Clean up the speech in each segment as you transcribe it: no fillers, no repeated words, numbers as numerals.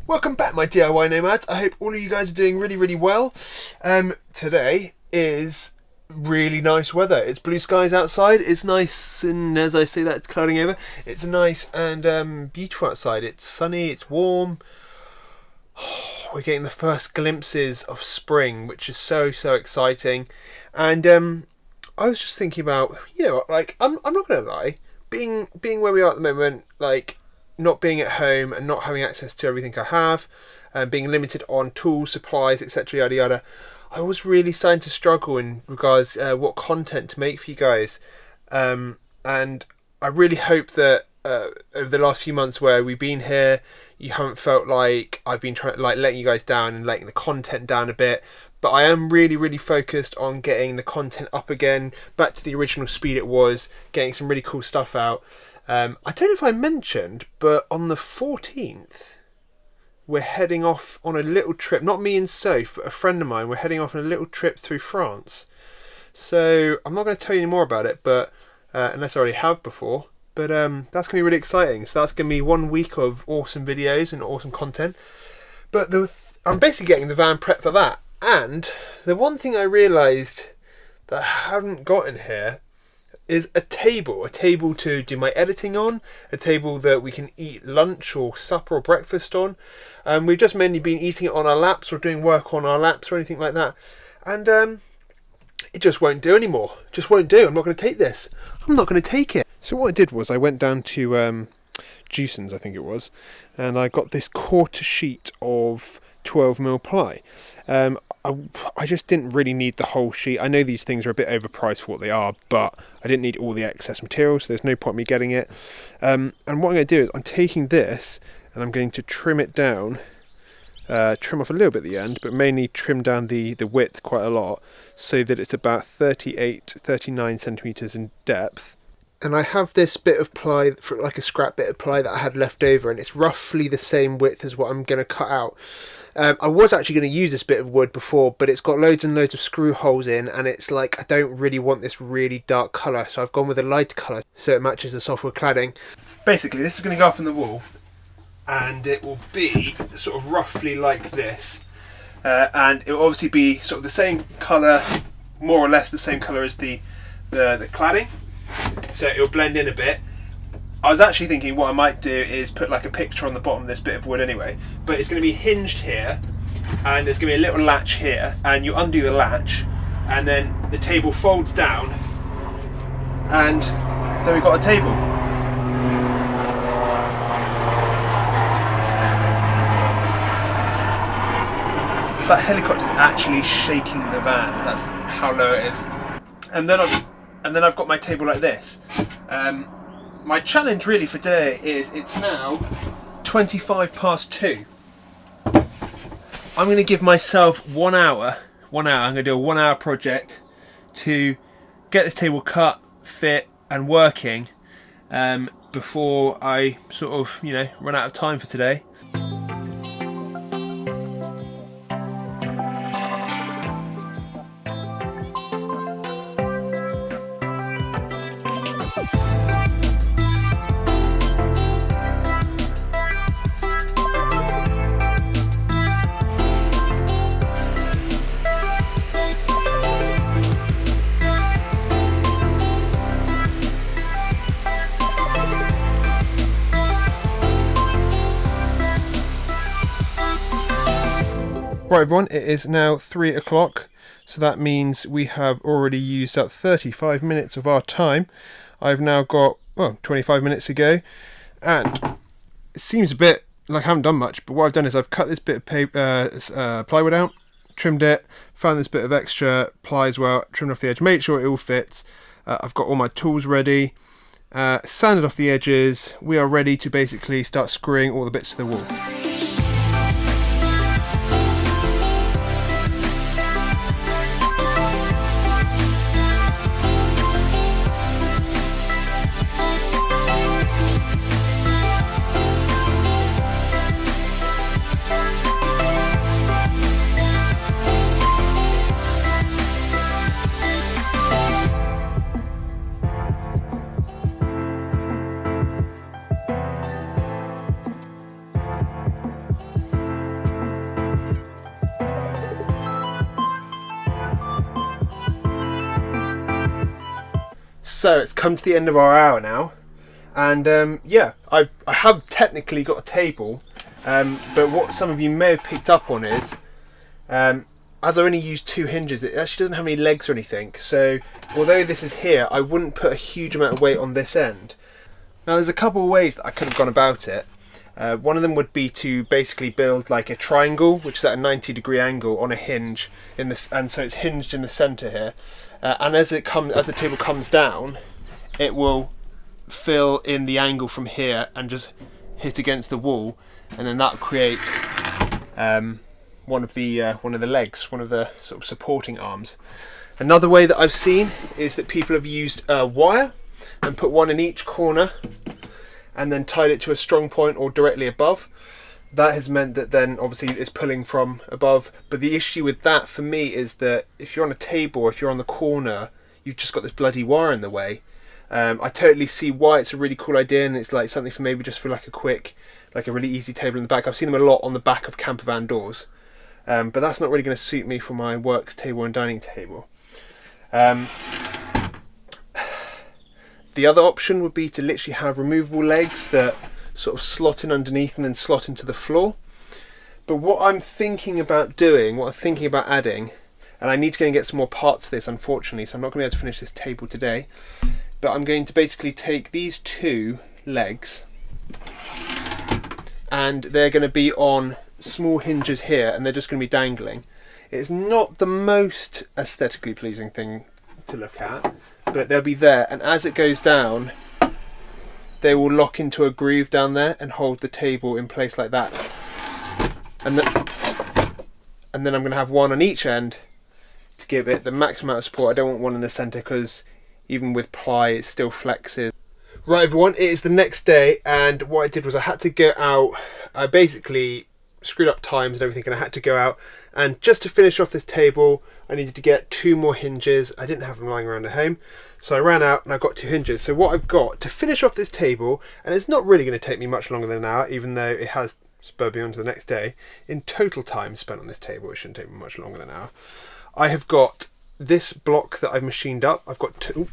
Welcome back, my DIY nomads. I hope all of you guys are doing really well. Today is really nice weather. It's blue skies outside. It's nice, and as I say that, it's clouding over. It's nice and beautiful outside. It's sunny, it's warm. We're getting the first glimpses of spring, which is so exciting. And I was just thinking about, like, I'm not gonna lie, being where we are at the moment, like, not being at home and not having access to everything I have, and being limited on tools, supplies, etc, yada yada, I was really starting to struggle in regards what content to make for you guys, and I really hope that over the last few months where we've been here, you haven't felt like I've been letting you guys down and letting the content down a bit. But I am really focused on getting the content up again, back to the original speed it was, getting some really cool stuff out. I don't know if I mentioned, but on the 14th, we're heading off on a little trip. Not me and Soph, but a friend of mine. We're heading off on a little trip through France. So I'm not going to tell you any more about it, but unless I already have before. But that's going to be really exciting. So that's going to be 1 week of awesome videos and awesome content. But I'm basically getting the van prepped for that. And the one thing I realised that I haven't got in here is a table to do my editing on, a table that we can eat lunch or supper or breakfast on. We've just mainly been eating it on our laps or doing work on our laps or anything like that. And it just won't do anymore. Just won't do. I'm not going to take this. I'm not going to take it. So what I did was I went down to Jewson's, I think it was, and I got this quarter sheet of 12mm ply. I just didn't really need the whole sheet. I know these things are a bit overpriced for what they are, but I didn't need all the excess material, so there's no point in me getting it. And what I'm going to do is I'm taking this and I'm going to trim it down, trim off a little bit at the end, but mainly trim down the width quite a lot, so that it's about 39 centimetres in depth. And I have this bit of ply, like a scrap bit of ply that I had left over, and it's roughly the same width as what I'm going to cut out. I was actually going to use this bit of wood before, but it's got loads and loads of screw holes in, and it's like, I don't really want this really dark colour, so I've gone with a light colour so it matches the softwood cladding. Basically, this is going to go up in the wall, and it will be sort of roughly like this, and it will obviously be sort of the same colour, more or less the same colour as the cladding, so it will blend in a bit. I was actually thinking what I might do is put like a picture on the bottom of this bit of wood anyway, but it's going to be hinged here, and there's going to be a little latch here, and you undo the latch, and then the table folds down, and then we've got a table. That helicopter is actually shaking the van. That's how low it is. And then I've got my table like this. My challenge really for today is, it's now 2:25 I'm going to give myself 1 hour. I'm going to do a 1 hour project to get this table cut, fit and working before I sort of, run out of time for today. Right everyone, it is now 3 o'clock, so that means we have already used up 35 minutes of our time. I've now got 25 minutes to go, and it seems a bit like I haven't done much, but what I've done is I've cut this bit of plywood out, trimmed it, found this bit of extra ply as well, trimmed off the edge, made sure it all fits. I've got all my tools ready, sanded off the edges. We are ready to basically start screwing all the bits to the wall. So it's come to the end of our hour now, and yeah, I have technically got a table, but what some of you may have picked up on is, as I only use 2 hinges, it actually doesn't have any legs or anything. So although this is here, I wouldn't put a huge amount of weight on this end. Now there's a couple of ways that I could have gone about it. One of them would be to basically build like a triangle, which is at a 90-degree angle on a hinge in this, and so it's hinged in the center here. And as the table comes down, it will fill in the angle from here and just hit against the wall, and then that creates one of the legs, one of the sort of supporting arms. Another way that I've seen is that people have used wire and put one in each corner and then tied it to a strong point or directly above. That has meant that then obviously it's pulling from above, but the issue with that for me is that if you're on a table, if you're on the corner, you've just got this bloody wire in the way. I totally see why it's a really cool idea, and it's like something for maybe just for like a quick, like a really easy table in the back. I've seen them a lot on the back of camper van doors, but that's not really going to suit me for my works table and dining table. The other option would be to literally have removable legs that sort of slot in underneath and then slot into the floor. But what I'm thinking about doing, what I'm thinking about adding, and I need to go and get some more parts of this unfortunately, so I'm not going to be able to finish this table today, but I'm going to basically take these 2 legs and they're going to be on small hinges here, and they're just going to be dangling. It's not the most aesthetically pleasing thing to look at, but they'll be there, and as it goes down they will lock into a groove down there and hold the table in place like that. And then I'm going to have one on each end to give it the maximum amount of support. I don't want one in the centre because even with ply it still flexes. Right everyone, it is the next day, and what I did was I had to go out. I basically screwed up times and everything, and I had to go out, and just to finish off this table I needed to get 2 more hinges. I didn't have them lying around at home, so I ran out and I got 2 hinges. So what I've got to finish off this table, and it's not really going to take me much longer than an hour, even though it has spurred me on to the next day. In total time spent on this table, it shouldn't take me much longer than an hour. I have got this block that I've machined up. I've got 2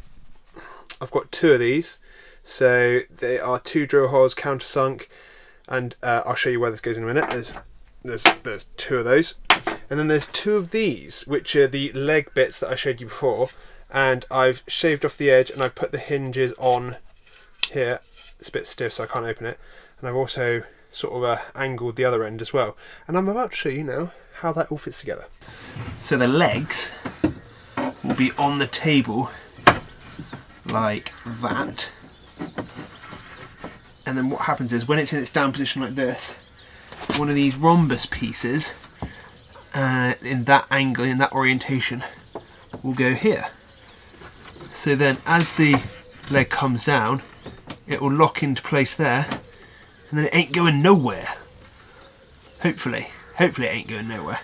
of these. So they are 2 drill holes countersunk, and I'll show you where this goes in a minute. There's 2 of those, and then there's 2 of these, which are the leg bits that I showed you before, and I've shaved off the edge and I've put the hinges on here. It's a bit stiff so I can't open it, and I've also sort of angled the other end as well, and I'm about to show you now how that all fits together. So the legs will be on the table like that, and then what happens is when it's in its down position like this, one of these rhombus pieces in that angle, in that orientation, will go here. So then as the leg comes down, it will lock into place there, and then it ain't going nowhere. Hopefully it ain't going nowhere.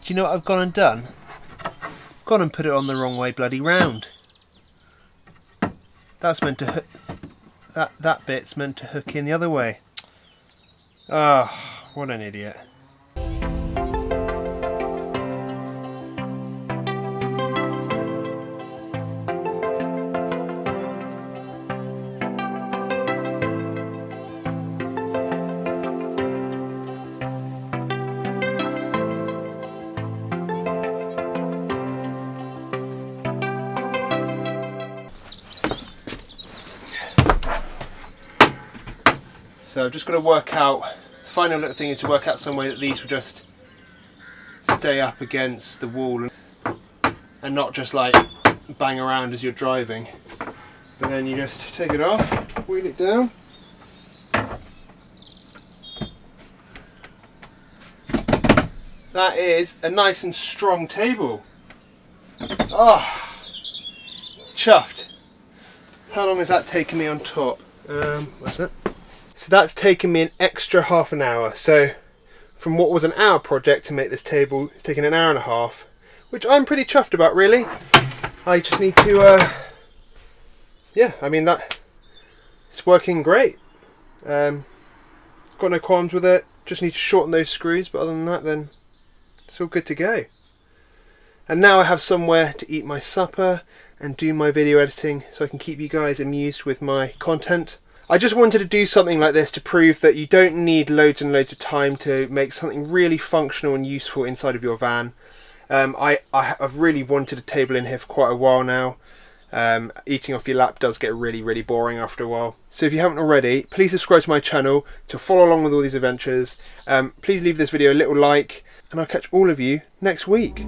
Do you know what I've gone and done? Gone and put it on the wrong way bloody round. That's meant to hook, that bit's meant to hook in the other way. Ah, what an idiot. So I've just got to work out, the final little thing is to work out some way that these will just stay up against the wall and not just like bang around as you're driving. But then you just take it off, wheel it down. That is a nice and strong table. Oh, chuffed. How long has that taken me on top? What's that? So that's taken me an extra half an hour. So from what was an hour project to make this table, it's taken an hour and a half, which I'm pretty chuffed about, really. I just need to, yeah, I mean, it's working great. Got no qualms with it, just need to shorten those screws, but other than that, then it's all good to go. And now I have somewhere to eat my supper and do my video editing, so I can keep you guys amused with my content. I just wanted to do something like this to prove that you don't need loads and loads of time to make something really functional and useful inside of your van. I've really wanted a table in here for quite a while now. Eating off your lap does get really boring after a while. So if you haven't already, please subscribe to my channel to follow along with all these adventures. Please leave this video a little like, and I'll catch all of you next week.